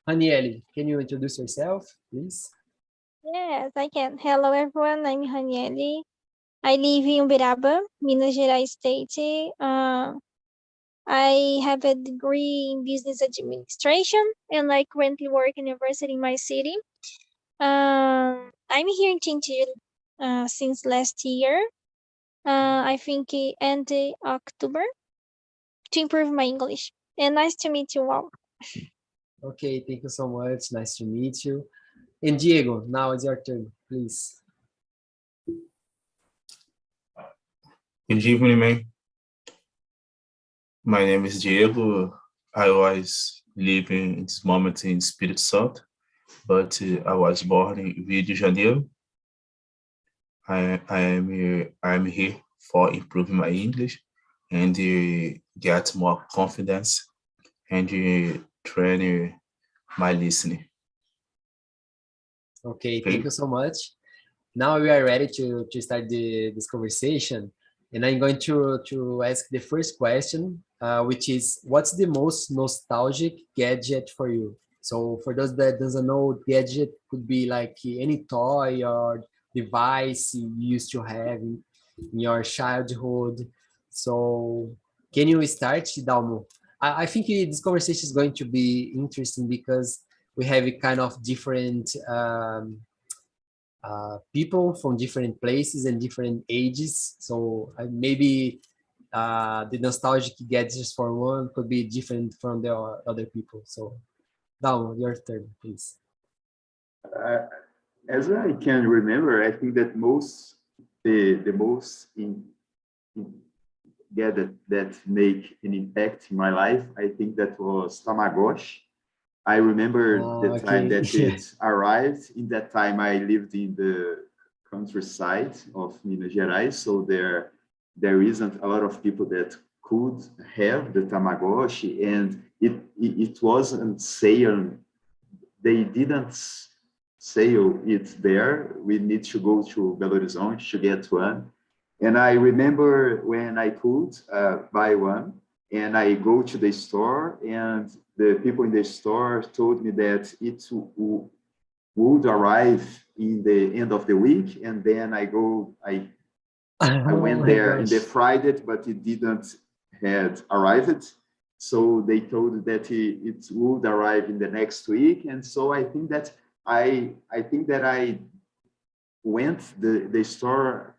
Raniele, can you introduce yourself, please? Yes, I can. Hello, everyone. I'm Raniele. I live in Uberaba, Minas Gerais state. I have a degree in business administration, and I currently work in university in my city. I'm here in Tintir since last year. I think it ended October to improve my English. And nice to meet you all. Okay, thank you so much. Nice to meet you. And Diego, now it's your turn, please. Good evening, man. My name is Diego. I was living in this moment in Espírito Santo, but I was born in Rio de Janeiro. I'm here for improving my English and get more confidence and train my listening. Okay, thank you so much. Now we are ready to start this conversation. And I'm going to ask the first question, which is, what's the most nostalgic gadget for you? So for those that doesn't know, gadget could be like any toy or device you used to have in your childhood. So can you start, Dalmo? I think this conversation is going to be interesting because we have a kind of different people from different places and different ages. So maybe the nostalgic gadgets for one could be different from the other people. So Dalmo, your turn, please. As I can remember, I think that the most gadget that make an impact in my life, I think that was Tamagotchi. I remember the time that it arrived. In that time, I lived in the countryside of Minas Gerais, so there isn't a lot of people that could have the Tamagotchi, and it wasn't sale. They didn't sell it there. We need to go to Belo Horizonte to get one. And I remember when I could buy one, and I go to the store, and the people in the store told me that it would arrive in the end of the week. And then I went there in the Friday, but it didn't had arrived. So they told that it would arrive in the next week. And so I think that I went the store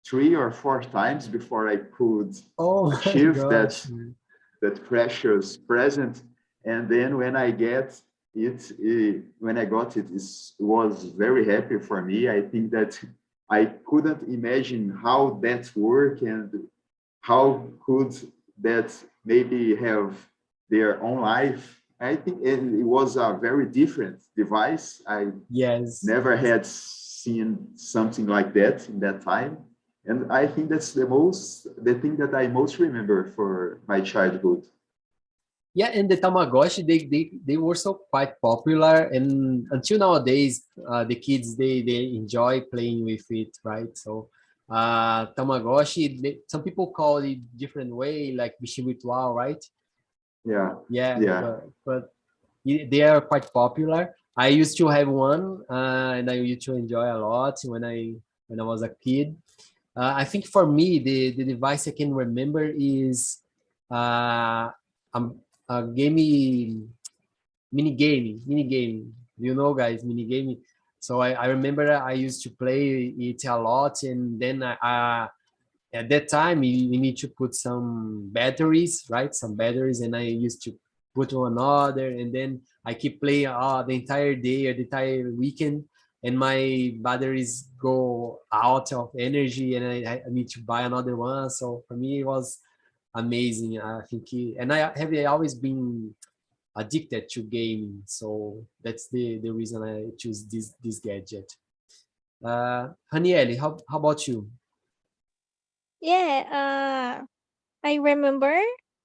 3 or 4 times before I could achieve that precious present. And then when I got it, was very happy for me. I think that I couldn't imagine how that worked and how could that maybe have their own life. I think it was a very different device. I never had seen something like that in that time. And I think that's the thing that I most remember for my childhood. Yeah, and the Tamagotchi, they were so quite popular, and until nowadays, the kids they enjoy playing with it, right? So Tamagotchi, some people call it different way, like bicho virtual, right? Yeah. But they are quite popular. I used to have one, and I used to enjoy a lot when I was a kid. I think for me, the device I can remember is a mini game. You know, guys, mini game. So I remember I used to play it a lot, and then at that time you need to put some batteries, right? Some batteries, and I used to put one other, and then I keep playing the entire day or the entire weekend, and my batteries go out of energy, and I need to buy another one. So for me, it was amazing. I think, and I have always been addicted to gaming, so that's the reason I choose this gadget. Haniele, how about you? Yeah, I remember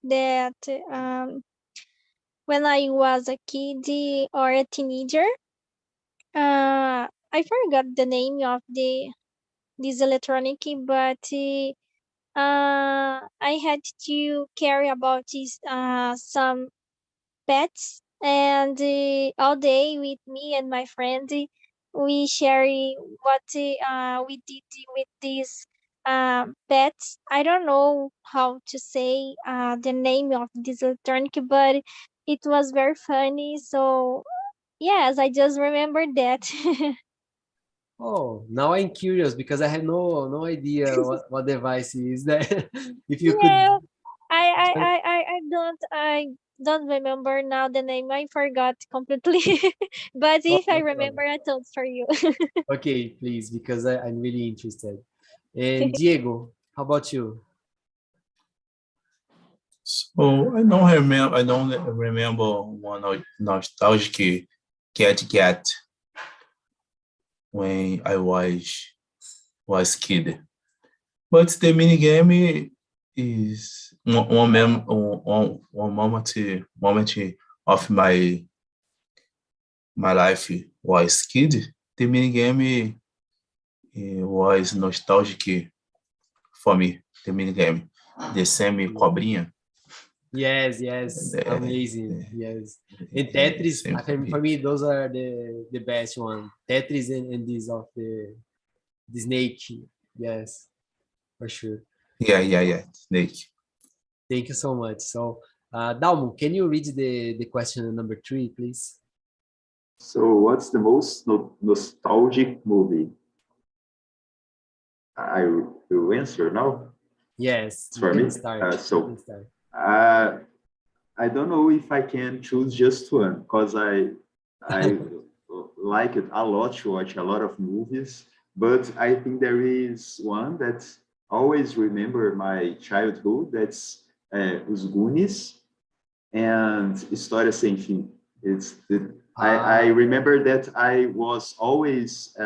that when I was a kid or a teenager, I forgot the name of this electronic, but I had to care about this some pets and all day with me and my friend, we share what we did with these pets. I don't know how to say the name of this electronic, but it was very funny. So yes, I just remembered that. Oh, now I'm curious because I have no idea what device is that. If you could, Yeah, I don't remember now the name. I forgot completely. But oh, if I no remember, problem. I told for you. Okay, please, because I'm really interested. And Diego, how about you? So I don't remember one nostalgic cat when I was kid. But the mini game is one moment of my life was kid. The mini game was nostalgic for me. The mini game, the same cobrinha, Yes, yes, the, amazing. Yes, and Tetris. same For cobrinha. me, those are the best one. Tetris and this of the snake. Yes, for sure. Yeah. Snake. Thank you so much. So, Dalmo, can you read the question number 3, please? So, what's the most nostalgic movie? I will answer now. Yes, It's you for can me. start. You can start. I don't know if I can choose just one because I like it a lot to watch a lot of movies, but I think there is one that always remember my childhood. That's Os Goonies and História Sem Fim. I Ah, remember that I was always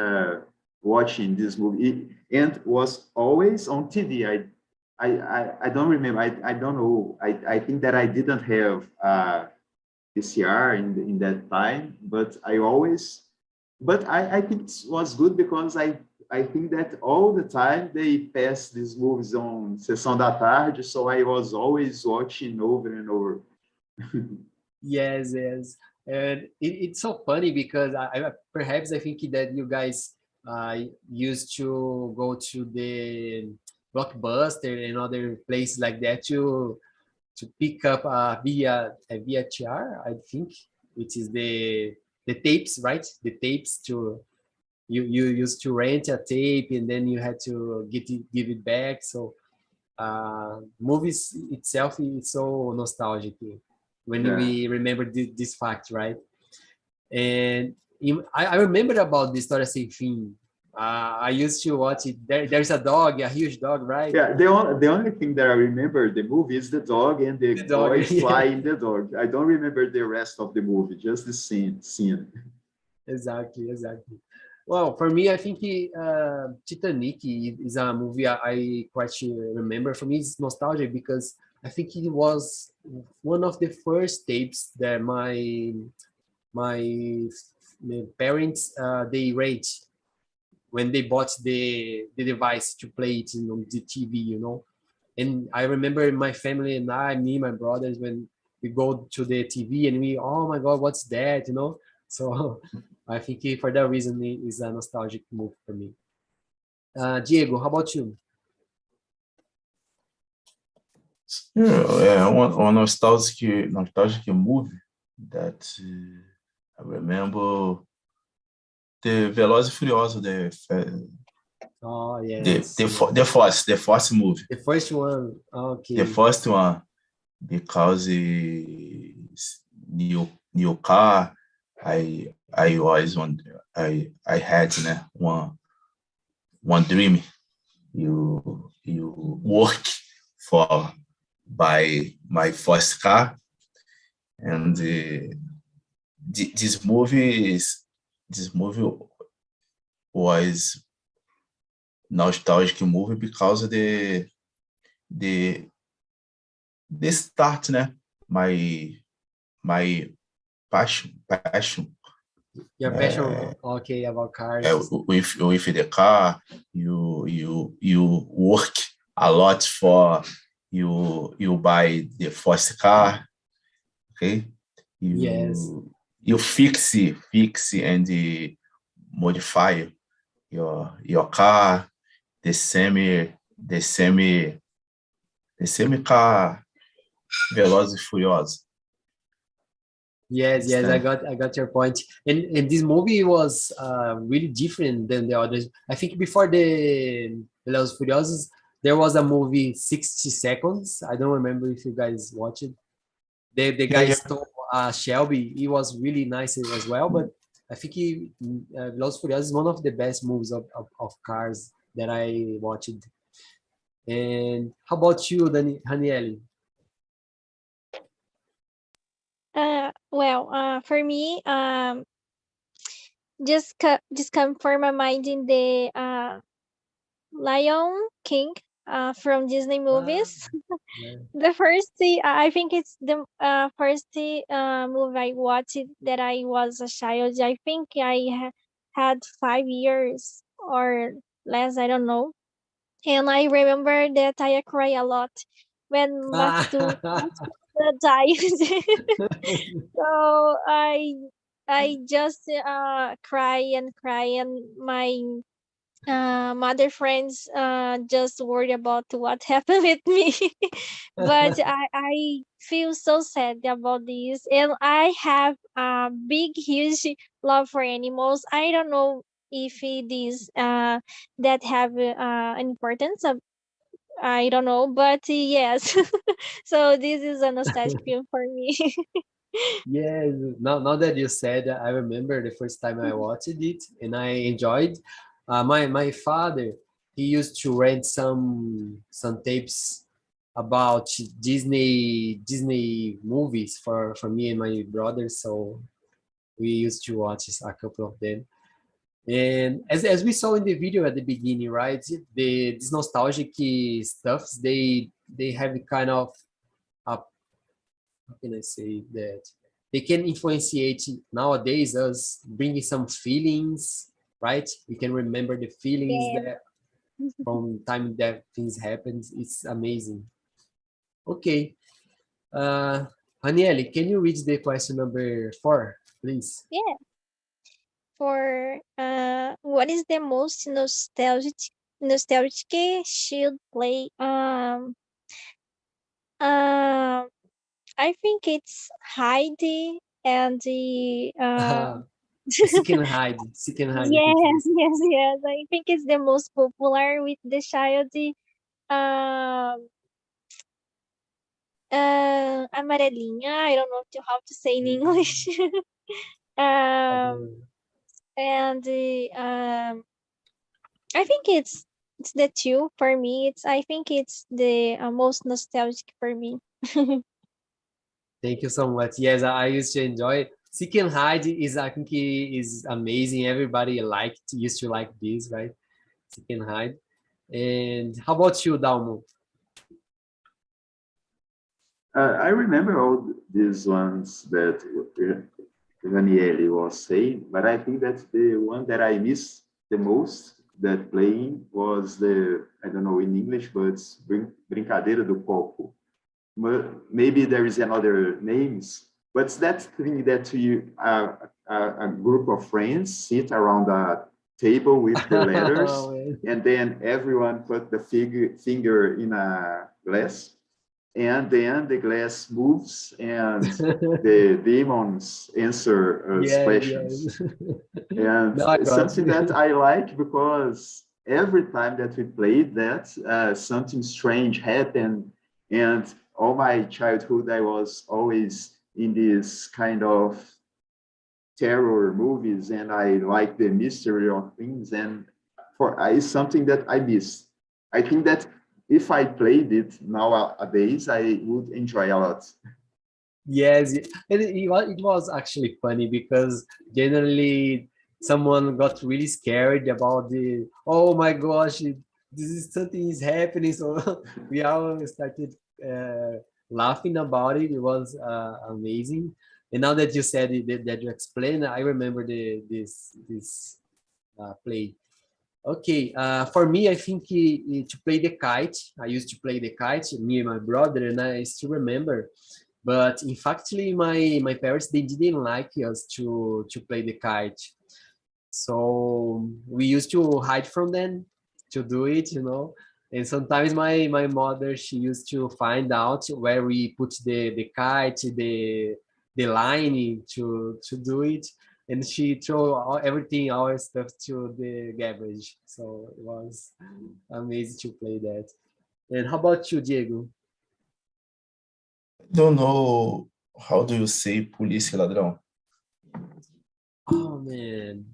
watching this movie and was always on TV. I don't remember. I don't know. I think that I didn't have PCR in that time, but I think it was good because I think that all the time they pass these movies on Sessão da Tarde, so I was always watching over and over. yes, yes. And it's so funny because perhaps I think that you guys used to go to the Blockbuster and other places like that to pick up a VHR, I think, which is the tapes, right? The tapes to you used to rent a tape and then you had to give it back. So movies itself is so nostalgic when Yeah. we remember this fact, right? And I remember about the História Sem Fim. I used to watch it. There's a dog, a huge dog, right? Yeah, the only thing that I remember the movie is the dog and the The dog. boy flying the dog. I don't remember the rest of the movie, just the scene. Exactly. Well, for me, I think Titanic is a movie I quite remember. For me, it's nostalgic because I think it was one of the first tapes that my parents they rate when they bought the device to play it on the TV, you know. And I remember my family and me, my brothers, when we go to the TV and oh my God, what's that, you know? So I think for that reason, it is a nostalgic move for me. Diego, how about you? Yeah, one nostalgic movie that I remember the Velozes e Furiosos, Oh, the yes, the yes. the Force movie, The first one, the okay. first one because it's new car. I was on I had one dream. You work for by my first car, and this movie was nostalgic movie because of the the start, né? My passion Your passion, okay, about cars. with the car. You work a lot for you buy the first car, okay? Yes. You fix and modify your car, the same car, Velozes e Furiosos. Yes, I got your point. And this movie was really different than the others. I think before the Velozes e Furiosos, there was a movie 60 Seconds. I don't remember if you guys watched it. The guy stole Shelby. He was really nice as well, but I think Velozes e Furiosos is one of the best movies of cars that I watched. And how about you, Daniele? Well, for me, just come for my mind in the Lion King from Disney movies. Yeah. The first, I think it's the first movie I watched that I was a child. I think I had 5 years or less, I don't know. And I remember that I cried a lot when Matsu died. So I just cry and my mother friends just worried about what happened with me. But I feel so sad about this, and I have a big huge love for animals. I don't know if it is that have an importance of, I don't know, but yes. So this is a nostalgic film for me. Yes, now that you said, I remember the first time I watched it and I enjoyed. My father, he used to rent some tapes about Disney movies for me and my brother, so we used to watch a couple of them. And as we saw in the video at the beginning, right, these nostalgic stuffs, they have kind of a, how can I say that, they can influence nowadays us bringing some feelings, right? We can remember the feelings Yeah. that from time that things happened. It's amazing. Okay. Aniele, can you read the question number 4, please? Yeah. For what is the most nostalgic shield play? I think it's Heidi and the Seek and Hide. Seek and Hide, I think it yes, is. yes. I think it's the most popular with the child. Um, amarelinha. I don't know how to say in English. I um, don't- and I think it's the two for me. I think it's the most nostalgic for me. Thank you so much. Yes, I used to enjoy it. Seek and Hide is, I think, is amazing. Everybody used to like this, right? Seek and Hide. And how about you, Dalmo? I remember all these ones that Ranieri was saying, but I think that the one that I miss the most that playing was the, I don't know in English, but it's Brincadeira do Copo. Maybe there is another names, but it's that thing that you a group of friends sit around a table with the letters, and then everyone put the finger in a glass, and then the glass moves and the demons answer us questions. And No, I got something you. that I like because every time that we played that, something strange happened. And all my childhood, I was always in this kind of terror movies, and I like the mystery of things. And it's something that I miss. I think that if I played it nowadays, I would enjoy a lot. Yes, and it was actually funny because generally someone got really scared about oh my gosh, this is something is happening. So we all started laughing about it. It was amazing. And now that you said it, that you explained, I remember this play. Okay, for me, I think to play the kite, I used to play the kite, me and my brother, and I still remember But in fact, my parents, they didn't like us to play the kite. So we used to hide from them to do it, you know. And sometimes my mother, she used to find out where we put the kite, the line to do it, and she throw everything, our stuff to the garbage. So it was amazing to play that. And how about you, Diego? Don't know how do you say polícia e ladrão? Oh man,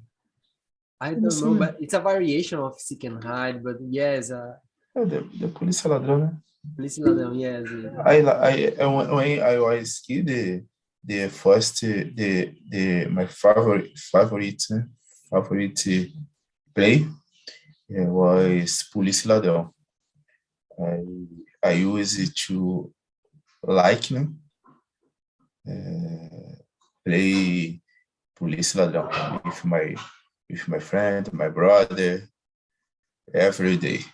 I don't Polícia, know, but it's a variation of seek and hide. But yes, the polícia e ladrão, né? police ladrão, yes. When I was kid, the first my favorite né? Favorite play was polícia e ladrão. I use it to like, né? Play polícia e ladrão with my friend, my brother, every day.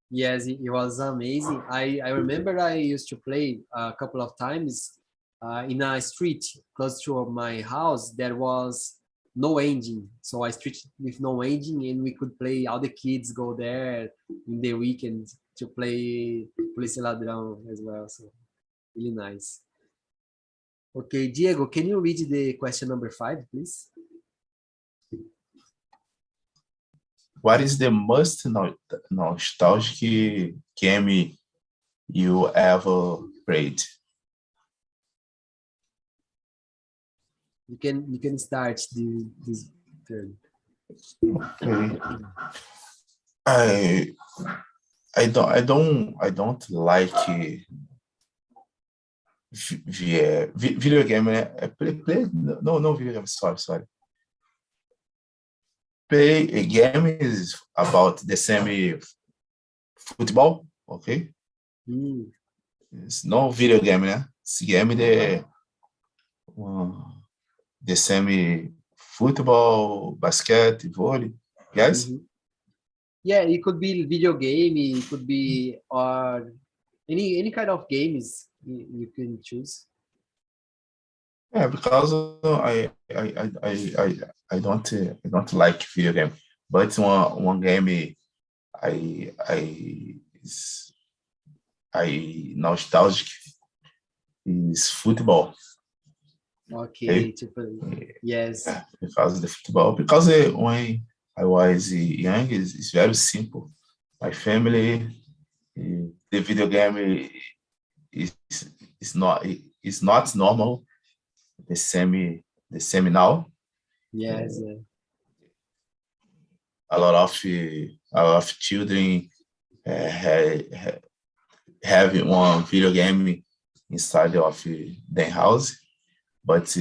Yes, it was amazing. I remember I used to play a couple of times in a street close to my house. There was no engine, so a street with no engine, and we could play. All the kids go there in the weekend to play Polícia e Ladrão as well. So really nice. Okay, Diego, can you read the question number 5, please? What is the most nostalgic game you ever played? You can start this turn. Okay. I don't like video game. No video game. Sorry. Play a game is about the same football, okay? It's no video game, né? It's game the same football, basket, volley. Yes? Mm-hmm. Yeah, it could be video game, it could be any kind of games you can choose. Yeah, because I don't like video game, but one game I nostalgic is football. Okay, yes. Yeah, because of the football. Because when I was young, it's very simple. My family, the video game is not normal. The same now. Yes. A lot of children have one video game inside of their house, but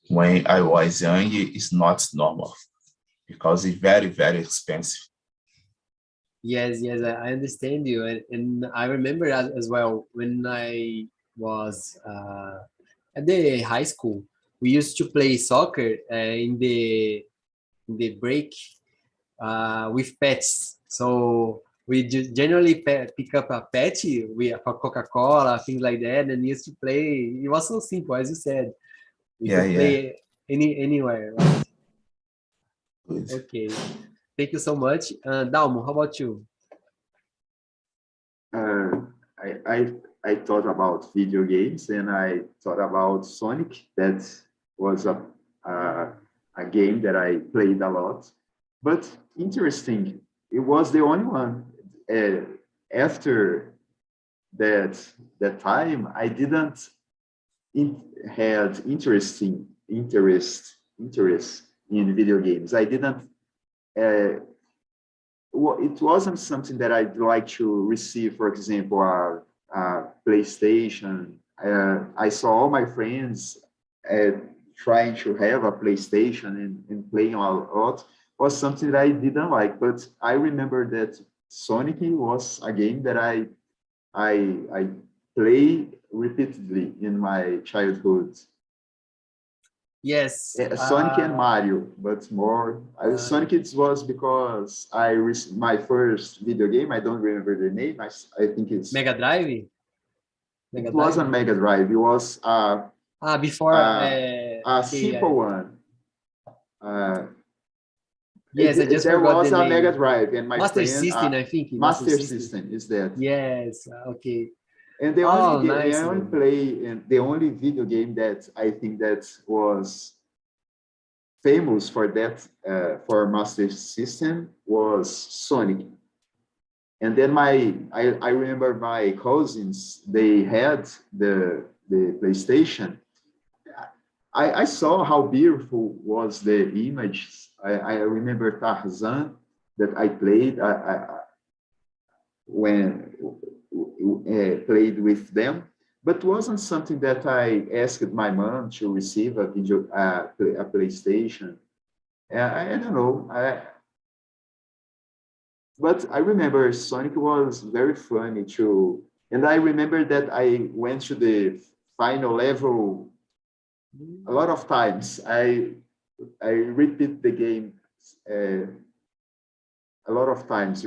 when I was young, it's not normal because it's very, very expensive. Yes, I understand you, and I remember as well when I was at the high school. We used to play soccer in the break with pets. So we generally pick up a pet, for Coca-Cola, things like that, and used to play. It was so simple, as you said. We could play anywhere. Right? Good. Okay, thank you so much. Dalmo, how about you? I thought about video games, and I thought about Sonic. That was a game that I played a lot. But interesting, it was the only one. After that time, I didn't had interest in video games. I didn't. It wasn't something that I'd like to receive, for example, a PlayStation. I saw all my friends trying to have a PlayStation and playing a lot. Was something that I didn't like. But I remember that Sonic was a game that I play repeatedly in my childhood. Yes, Sonic and Mario, but more Sonic. It was because my first video game. I don't remember the name. I think it's Mega Drive. Mega It wasn't Drive? Mega Drive. It was Before. a Okay, simple one. yes, I just There forgot was the a Mega name. Drive, and my Master friend, System, I think. Master System is that. Yes. Okay. And the Oh, only nice. the only video game that I think that was famous for that for Master System was Sonic. And then I remember my cousins, they had the PlayStation. I saw how beautiful was the image. I remember Tarzan that I played when played with them, but wasn't something that I asked my mom to receive a PlayStation. I don't know. But I remember Sonic was very funny too. And I remember that I went to the final level a lot of times. I repeat the game a lot of times.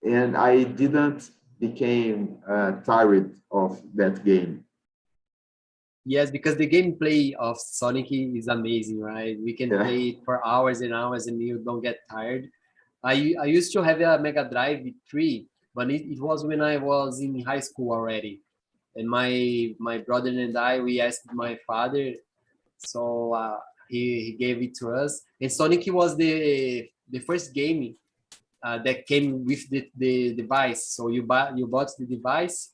And I didn't became tired of that game. Yes, because the gameplay of Sonic is amazing, right? We can play it for hours and hours and you don't get tired. I used to have a Mega Drive 3, but it was when I was in high school already. And my brother and I, we asked my father, so he gave it to us. And Sonic was the first game that came with the device. So you bought the device,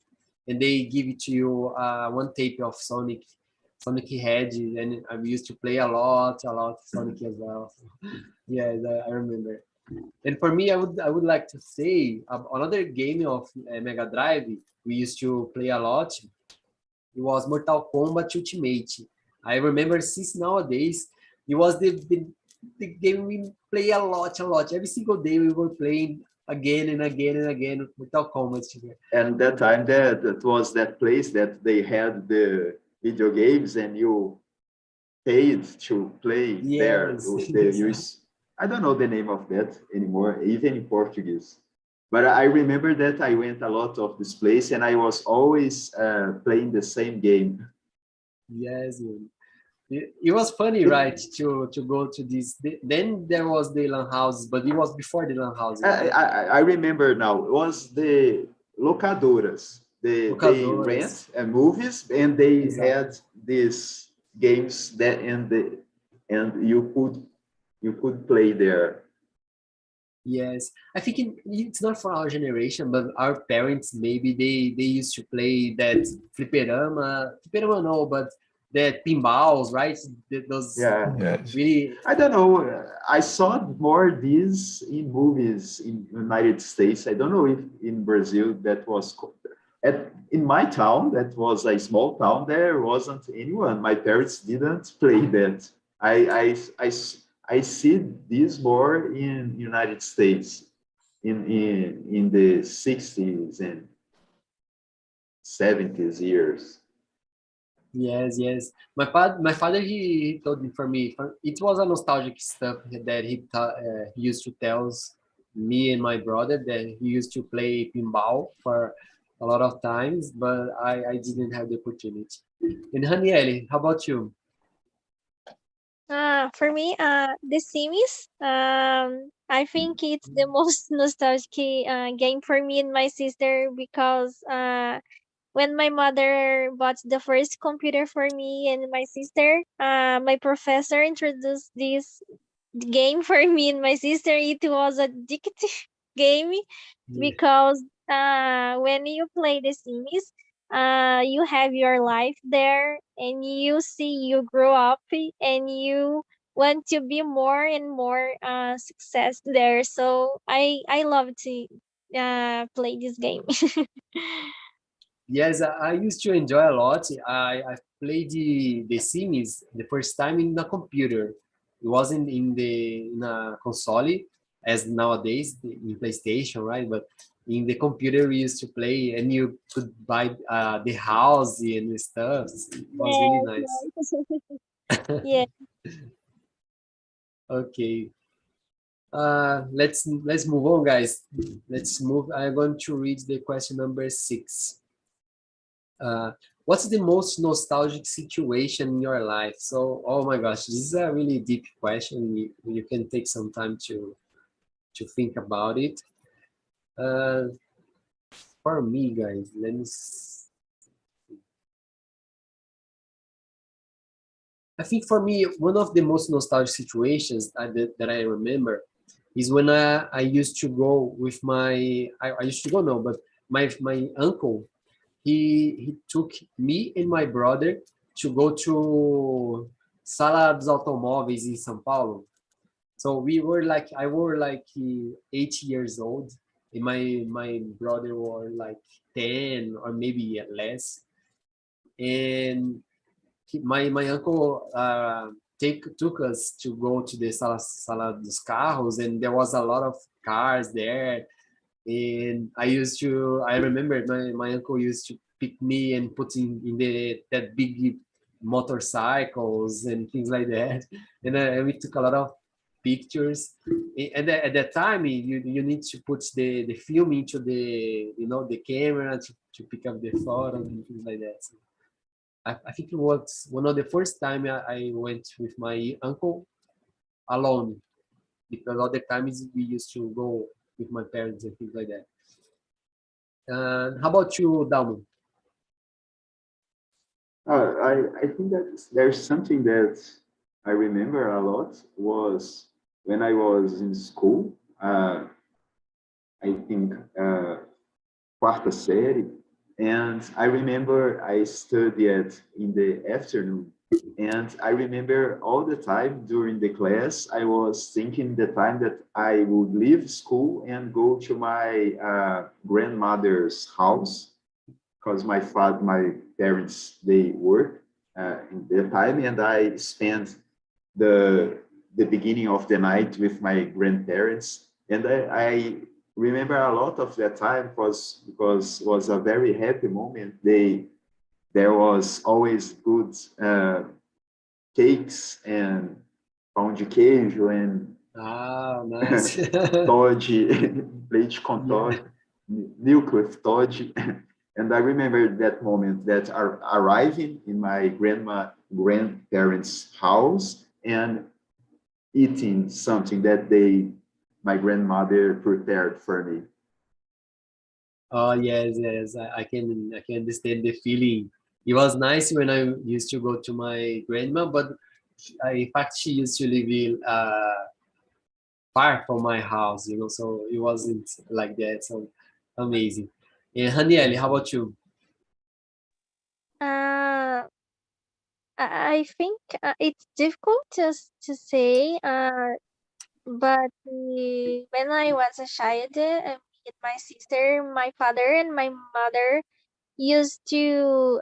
and they give it to you one tape of Sonic Head, and I used to play a lot Sonic as well. Yeah, I remember. And for me, I would like to say another game of Mega Drive we used to play a lot. It was Mortal Kombat Ultimate. I remember since nowadays, it was the game we play a lot. Every single day we were playing again and again and again Mortal Kombat. And that time that was that place that they had the video games and you paid to play there. I don't know the name of that anymore, even in Portuguese. But I remember that I went a lot of this place and I was always playing the same game. Yes, it was funny, right? To go to this. Then there was the LAN houses, but it was before the LAN houses. Right? I remember now. It was the locadoras. They rent movies and they had these games that and you could play there. Yes, I think it's not for our generation, but our parents maybe they used to play that fliperama no, but that pinballs, right? Those really. I don't know. I saw more these in movies in United States. I don't know if in Brazil that was. In my town, that was a small town. There wasn't anyone. My parents didn't play that. I see this more in United States in the 60s and 70s years. Yes. My father he told me it was a nostalgic stuff that he used to tell me and my brother that he used to play pinball for a lot of times, but I didn't have the opportunity. And Haniele, how about you? For me, The Sims. I think it's the most nostalgic game for me and my sister because when my mother bought the first computer for me and my sister, my professor introduced this game for me and my sister. It was a addictive game because when you play The Sims, you have your life there and you see you grow up and you want to be more and more success there. So I love to play this game. Yes, I used to enjoy a lot. I played the Sims the first time in the computer. It wasn't in a console as nowadays in PlayStation, right? But in the computer we used to play, and you could buy the house and stuff. It was really nice. Yeah. Okay. Let's move on, guys. Let's move. I'm going to read the question number 6. What's the most nostalgic situation in your life? So, oh my gosh, this is a really deep question. You can take some time to think about it. For me, guys, let me. I think for me, one of the most nostalgic situations that I remember is when I used to go with my. I used to go no, but my uncle. He took me and my brother to go to Sala dos Automóveis in São Paulo. So I were like 8 years old, and my brother were like 10 or maybe less. And my uncle took us to go to the Sala dos Carros, and there was a lot of cars there. And I remember my uncle used to pick me and put in that big motorcycles and things like that. And we took a lot of pictures. And at that time, you need to put the film into the camera to pick up the photos and things like that. So I think it was one of the first time I went with my uncle alone, because all the times we used to go with my parents and things like that. How about you, Dalmo? I think that there's something that I remember a lot was when I was in school. I think quarta série, and I remember I studied in the afternoon. And I remember all the time during the class, I was thinking the time that I would leave school and go to my grandmother's house, because my parents, they work in the time, and I spent the beginning of the night with my grandparents. And I remember a lot of that time because it was a very happy moment. There was always good cakes and pão de queijo and nice. Todd, leite com Todd, milk with Todd. And I remember that moment that arriving in my grandparents' house and eating something that my grandmother prepared for me. Oh yes, I can understand the feeling. It was nice when I used to go to my grandma, but in fact she used to live far from my house, so it wasn't like that. So amazing. And Haniele, how about you? I think it's difficult to say, but when I was a child, me and my sister, my father, and my mother used to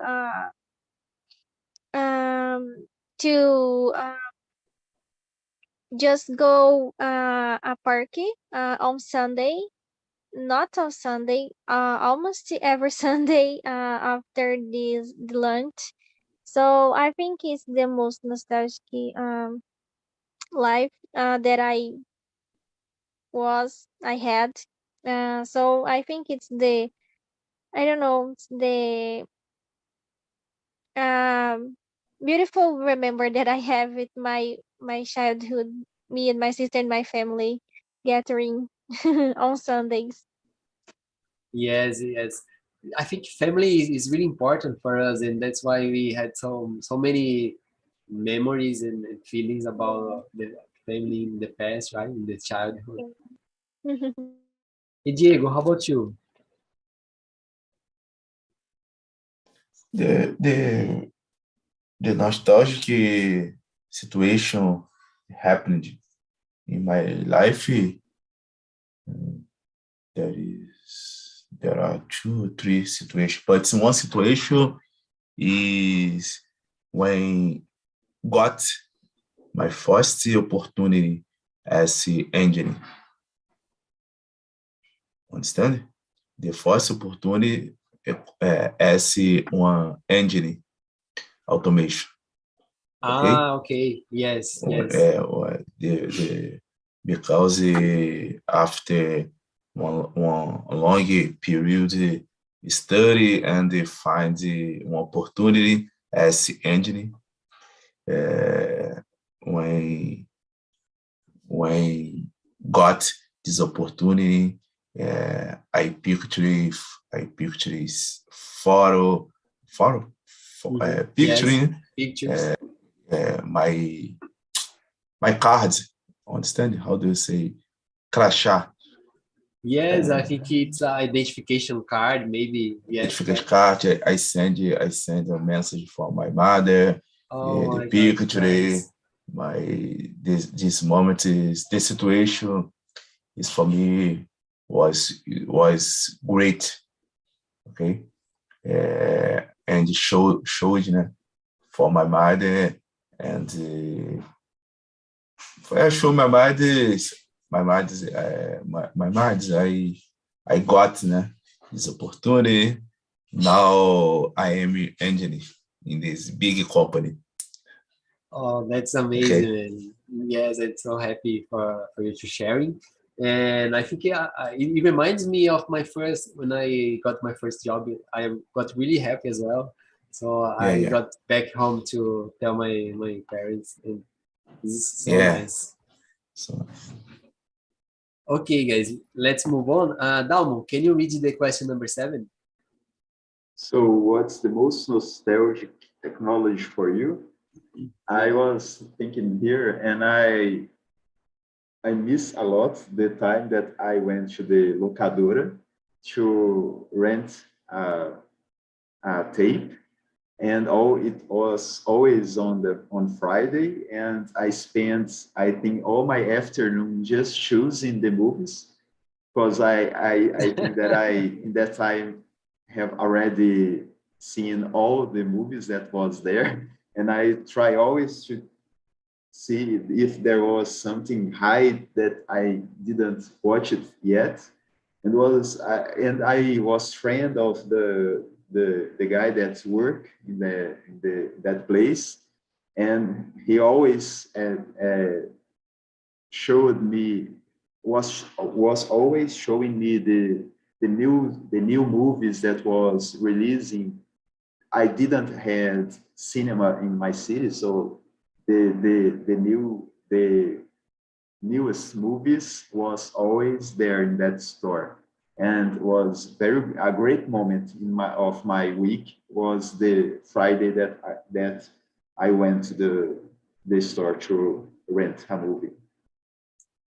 just go a party on Sunday, not on Sunday, almost every Sunday after the lunch. So I think it's the most nostalgic life that I had. So I think it's I don't know, it's the beautiful remember that I have with my childhood, me and my sister and my family gathering on Sundays. Yes. I think family is really important for us, and that's why we had so many memories and feelings about the family in the past, right? In the childhood. Hey, Diego, how about you? The nostalgic situation happened in my life. There are 2 or 3 situations, but one situation is when got my first opportunity as engineer. Understand? The first opportunity as one engineer automation. Okay. Okay. Yes. because after one long period study and they find an opportunity as engine. When got this opportunity, I pictured picturing Pictures. my cards. Understand? How do you say crachá? Yes, I think it's an identification card, maybe. Yes. Identification card. I send a message for my mother. Oh, The my picture, God, nice. this moment is the situation is for me was great. Okay, and showed for my mother and I show my mother I got this opportunity. Now I am engineer in this big company. Oh, that's amazing, Okay. man. Yes, I'm so happy for you to sharing. And I think it reminds me of when I got my first job. I got really happy as well. So I Yeah. got back home to tell my parents, and this is so Yeah. nice. So Okay, guys, let's move on. Dalmo, can you read the question number 7? So what's the most nostalgic technology for you? I was thinking here, and I miss a lot the time that I went to the locadora to rent a tape, and it was always on Friday, and I spent, I think, all my afternoon just choosing the movies, because I think that I in that time have already seen all the movies that was there, and I try always to see if there was something high that I didn't watch it yet, and I was friend of the guy that's work in that place, and he always showed me was always showing me the new movies that was releasing. I didn't have cinema in my city, so the newest movies was always there in that store, and was a great moment of my week was the Friday that I went to the store to rent a movie.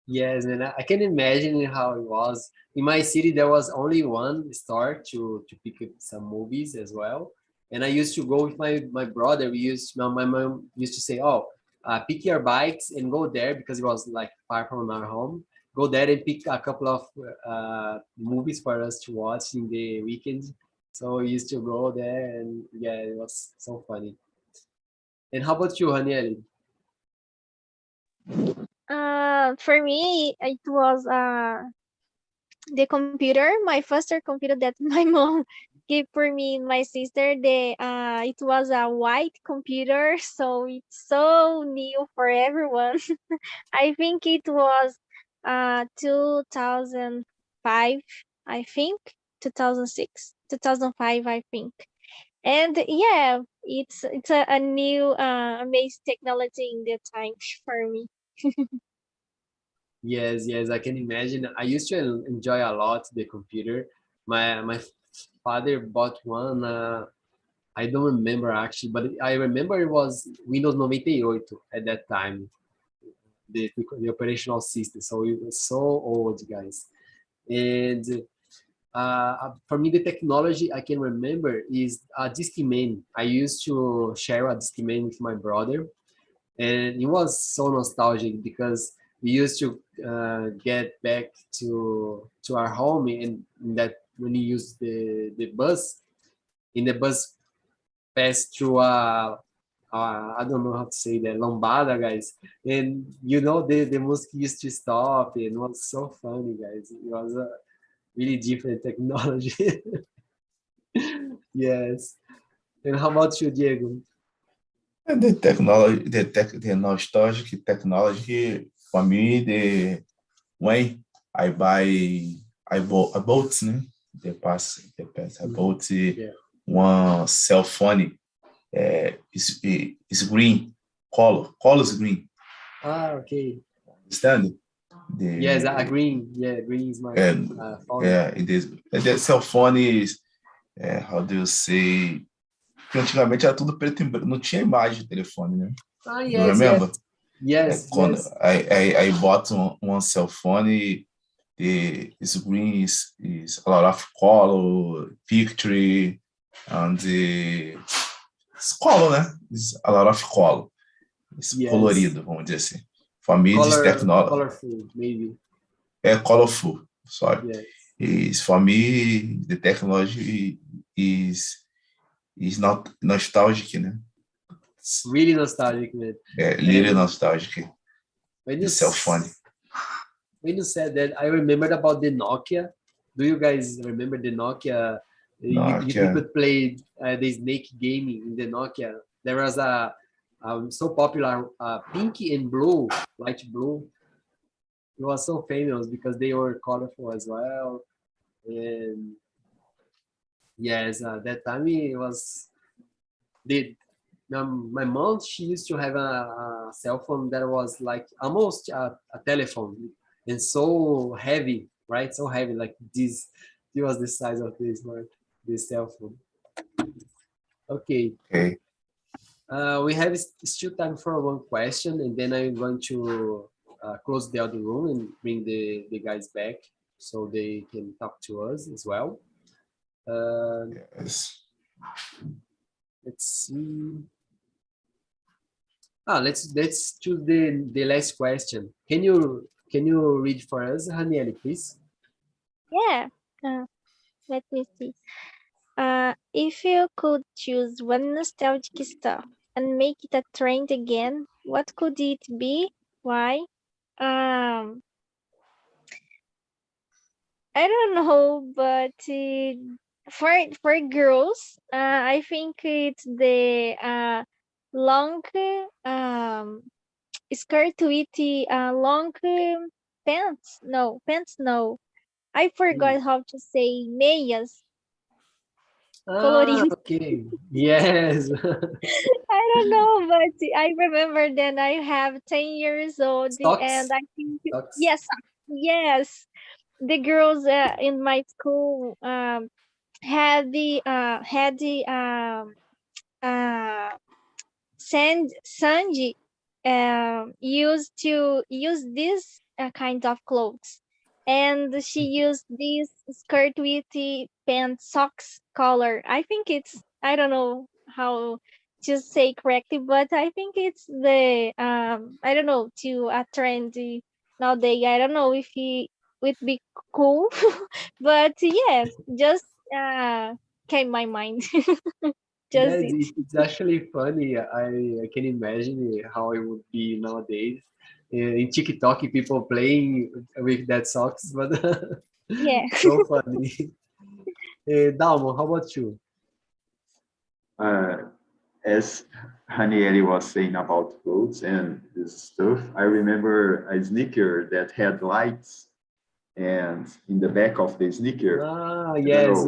Yes, and I can imagine how it was. In my city, there was only one store to pick up some movies as well. And I used to go with my brother. My mom used to say, "Oh, pick your bikes and go there," because it was like far from our home. Go there and pick a couple of movies for us to watch in the weekends. So we used to go there, and yeah, it was so funny. And how about you, Haniel? For me, it was the computer, my first computer that my mom gave for me and my sister. It was a white computer, so it's so new for everyone. I think it was 2005, I think 2006, 2005, I think. And yeah, it's a new amazing technology in the time for me. Yes, yes, I can imagine. I used to enjoy a lot the computer. My father bought one. I don't remember actually, but I remember it was Windows 98 at that time, the operational system. So it was so old, guys. And for me, the technology I can remember is a Discman. I used to share a Discman with my brother, and it was so nostalgic because we used to get back to our home, and that when you use the bus, in the bus passed through I don't know how to say that, lombada, guys, and the music used to stop, and it was so funny, guys. It was a really different technology. Yes. And how about you, Diego? And the technology, the nostalgic technology for me, when I bought, né? The past, I bought one cell phone. It's green, colors green. Okay. Understand? Yes, green. Yeah, green is my phone. Yeah, it is. The cell phone is, how do you say? Porque antigamente era tudo preto e branco, não tinha imagem de telefone, né? Yes, you remember? Yes. Yes. I bought one cell phone. This green is a lot of color, picture, and it's color, né? It's a lot of color. It's colorido, vamos dizer assim. For me, this technology. Colorful, maybe. Colorful. Sorry. Yes. Is for me, the technology is not nostalgic, né? It's really nostalgic, man. Really nostalgic. The cell phone. When you said that, I remembered about the Nokia. Do you guys remember the Nokia? You could play the snake game in the Nokia. There was a so popular pink and blue, light blue. It was so famous because they were colorful as well. And yes, that time it was my mom, she used to have a cell phone that was like almost a telephone, and so heavy, right? So heavy, like this. It was the size of this cell phone. Okay. We have still time for one question, and then I'm going to close the other room and bring the guys back so they can talk to us as well. Yes. Let's see. Let's choose the last question. Can you read for us, Haniele, please? Yeah. Let me see. If you could choose one nostalgic stuff and make it a trend again, what could it be? Why? I don't know, but for girls, I think it's the long skirt with the long pants. No, pants. No, I forgot how to say meias. Colorido. Okay. Yes. I don't know, but I remember that I have 10 years old, Socks? and I think Socks? yes, the girls in my school had the Sanji used to use this kind of clothes, and she used this skirt with the pant socks color. I think I don't know how to say correctly, but I think it's the I don't know, to a trendy nowadays. I don't know if it would be cool, but yes, just came my mind. Just Yes, it. it's actually funny. I can imagine how it would be nowadays. In TikTok, people playing with that socks, but Yeah. so funny. Dalmo, how about you? As Hanieli was saying about clothes and this stuff, I remember a sneaker that had lights, and in the back of the sneaker, yes.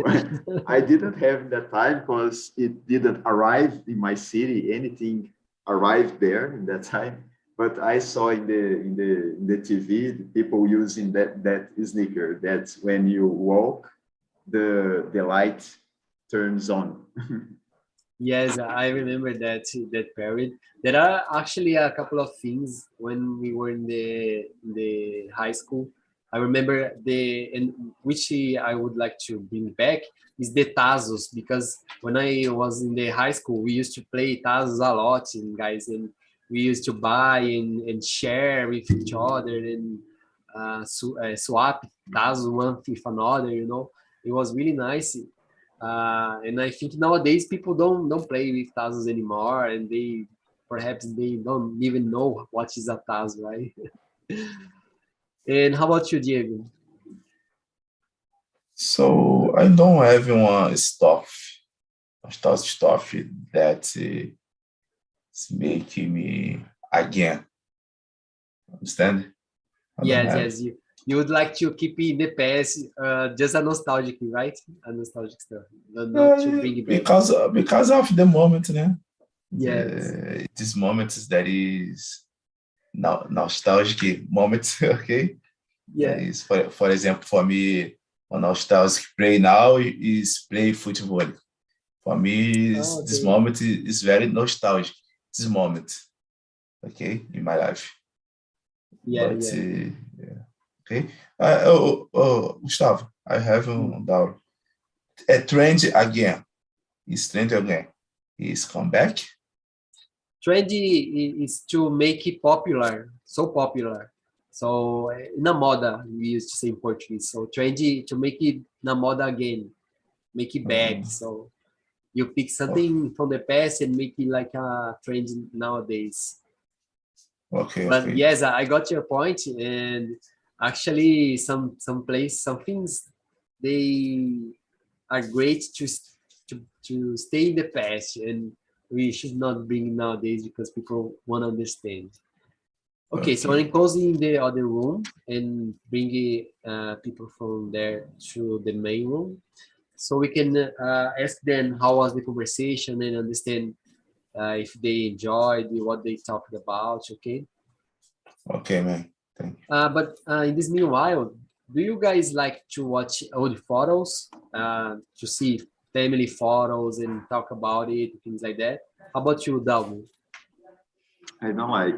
I didn't have that time because it didn't arrive in my city. Anything arrived there in that time, but I saw in the TV the people using that sneaker. That's when you walk, the light turns on. Yes, I remember that period. There are actually a couple of things when we were in the high school. I remember which I would like to bring back is the Tazos, because when I was in the high school, we used to play Tazos a lot, and guys, and we used to buy and share with each other and swap Tazos one with another. It was really nice. And I think nowadays people don't play with Tazos anymore, and perhaps they don't even know what is a Tazo, right? And how about you, Diego? So I don't have one nostalgic stuff that is making me again. Understand? Yes. You would like to keep in the past, just a nostalgic, right? A nostalgic stuff, not to bring it back. Because of the moment, né? Yes. These moments that is nostalgic moments, okay? Yeah. Is, for example, for me, a nostalgic play now is play football. For me, this moment is very nostalgic. This moment, okay, in my life. Yeah. Okay. Gustavo, I have a doubt. A trend again. Is trend again? Is come back? Trend is to make it popular, so popular. So na moda, we used to say in Portuguese. So trend to make it na moda again, make it back. So you pick something from the past and make it like a trend nowadays. Okay. But yes, I got your point, and actually some things they are great to stay in the past, and we should not bring nowadays because people want to understand. Okay, so I'm closing the other room and bringing people from there to the main room, so we can ask them how was the conversation and understand if they enjoyed what they talked about. Okay. Okay, man. Thank you. But in this meanwhile, do you guys like to watch old photos, to see family photos and talk about it, things like that? How about you, Dalmo? I don't like.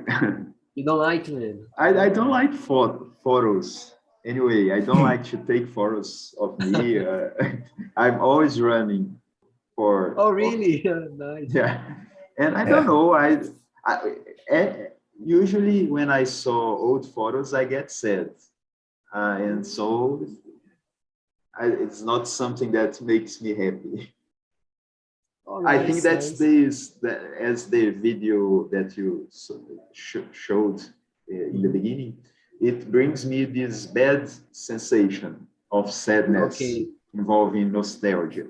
You don't like, man? I don't like photos. Anyway, I don't like to take photos of me. I'm always running for. Oh, really? Nice. Yeah, and I don't know. Usually when I saw old photos, I get sad, and so it's not something that makes me happy. Oh, I nice, think that's nice. as the video that you showed in the beginning. It brings me this bad sensation of sadness involving nostalgia.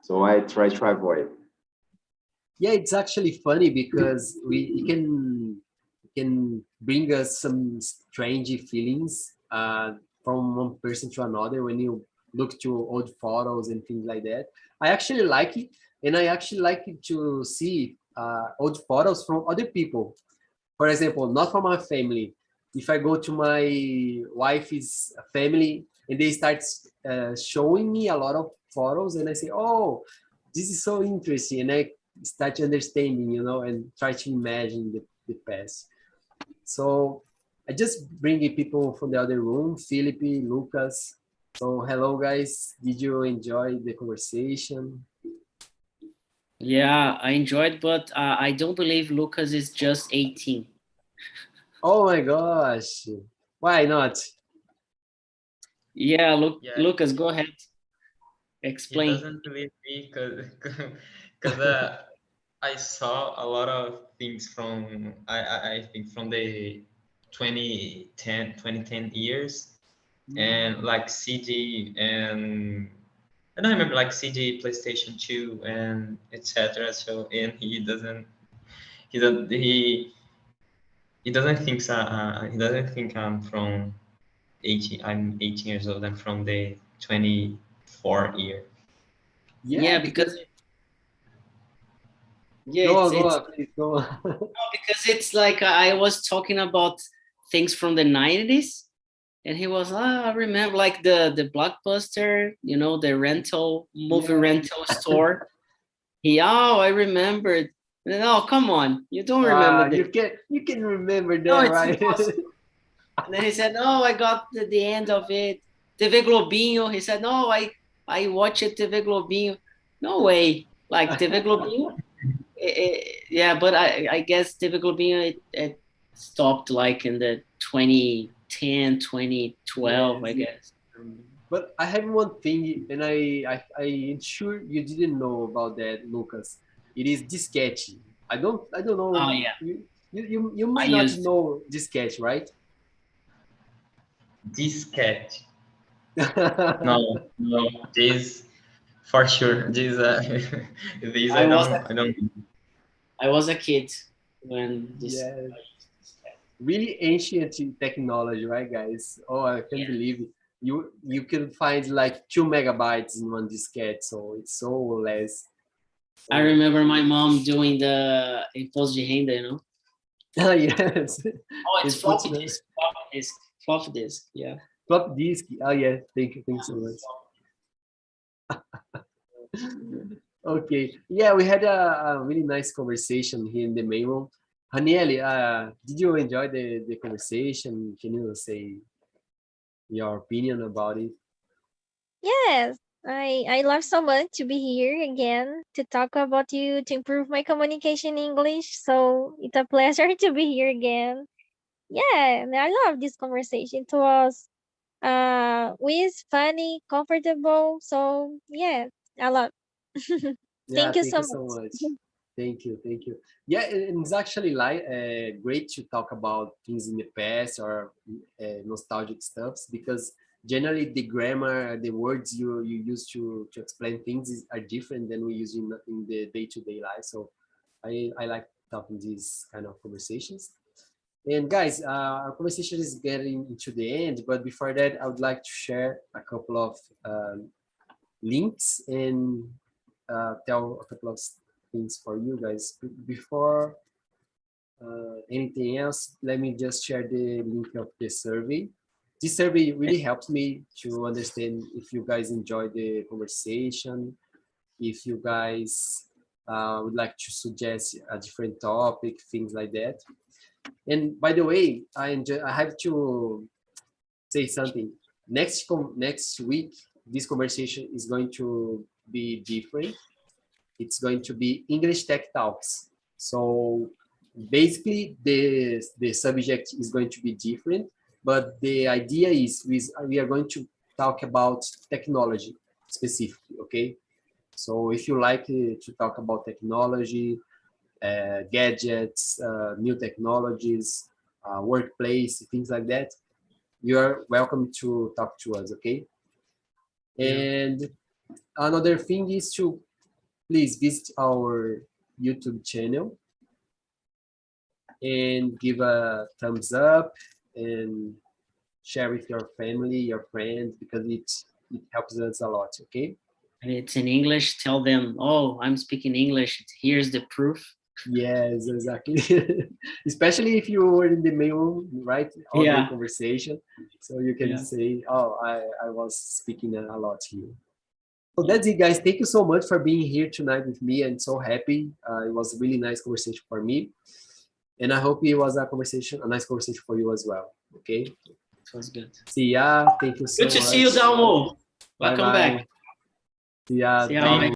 So I try to avoid. Yeah, it's actually funny because it can bring us some strange feelings from one person to another when you look to old photos and things like that. I actually like it, and I actually like it to see old photos from other people. For example, not from my family. If I go to my wife's family and they start showing me a lot of photos, and I say, "Oh, this is so interesting," and I start understanding, and try to imagine the past. So I just bring in people from the other room, Felipe, Lucas. So hello, guys. Did you enjoy the conversation? Yeah, I enjoyed, but I don't believe Lucas is just 18. Oh my gosh. Why not? Yeah, Yeah. Lucas, go ahead. He Explain. doesn't believe me because I saw a lot of things from I think from the 2010 years, and like CD, and I don't remember, like CD, PlayStation 2, and etc. So, and he doesn't he doesn't think so, he doesn't think I'm from 18. I'm 18 years old. I'm from the 24 year. Yeah, because Go on, please go on. because it's like I was talking about things from the 90s, and he was, I remember like the Blockbuster, the movie rental store. I remembered. No, come on, you don't remember that. You can remember that, No, it's right? impossible. And then he said, I got the end of it. TV Globinho. He said, no, I watched TV Globinho. No way. Like TV Globinho. Yeah, but I guess TV Globinho, it stopped like in the 2010, 2012, yes. I guess. But I have one thing, and I'm sure you didn't know about that, Lucas. It is disquete. I don't know. Oh yeah. You might not know disquete, right? Disquete. No, this for sure. This I don't. I was a kid when this. Yes. really ancient technology, right, guys? Oh, I can't believe it. You can find like 2 megabytes in one diskette, so it's so less. I remember my mom doing the imposto de renda, you know. Yes. Oh, it's floppy disk. Floppy disk. Yeah. Flop disk. Oh yeah. Thank you so much. Okay. Yeah, we had a really nice conversation here in the main room. Haniele, did you enjoy the conversation? Can you say your opinion about it? Yes, I love so much to be here again to talk about you to improve my communication in English. So it's a pleasure to be here again. Yeah, and I love this conversation. It was with funny, comfortable. So yeah, I love. Yeah, Thank you thank so you so much. much. Thank you, thank you. Yeah, and it's actually like great to talk about things in the past or nostalgic stuffs because generally the grammar, the words you use to explain things are different than we use in the day-to-day life. So I like talking these kind of conversations. And guys, our conversation is getting into the end, but before that, I would like to share a couple of links and tell a couple of things for you guys. Before anything else, let me just share the link of the survey. This survey really helps me to understand if you guys enjoy the conversation, if you guys would like to suggest a different topic, things like that. And by the way, I have to say something. Next week, this conversation is going to be different. It's going to be English Tech Talks. So basically, the subject is going to be different, but the idea is we are going to talk about technology specifically, okay? So if you like to talk about technology, gadgets, new technologies, workplace, things like that, you are welcome to talk to us, okay? And another thing is to please visit our YouTube channel and give a thumbs up and share with your family, your friends, because it helps us a lot, okay? And it's in English. Tell them, oh, I'm speaking English. Here's the proof. Yes, exactly. Especially if you were in the main room, right? All the conversation. So you can say, oh, I was speaking a lot here. So that's it, guys. Thank you so much for being here tonight with me. I'm so happy. It was a really nice conversation for me. And I hope it was a nice conversation for you as well. Okay? It was good. See ya. Thank you so much. Good to see you, Dalmo. Welcome back. See ya. See ya.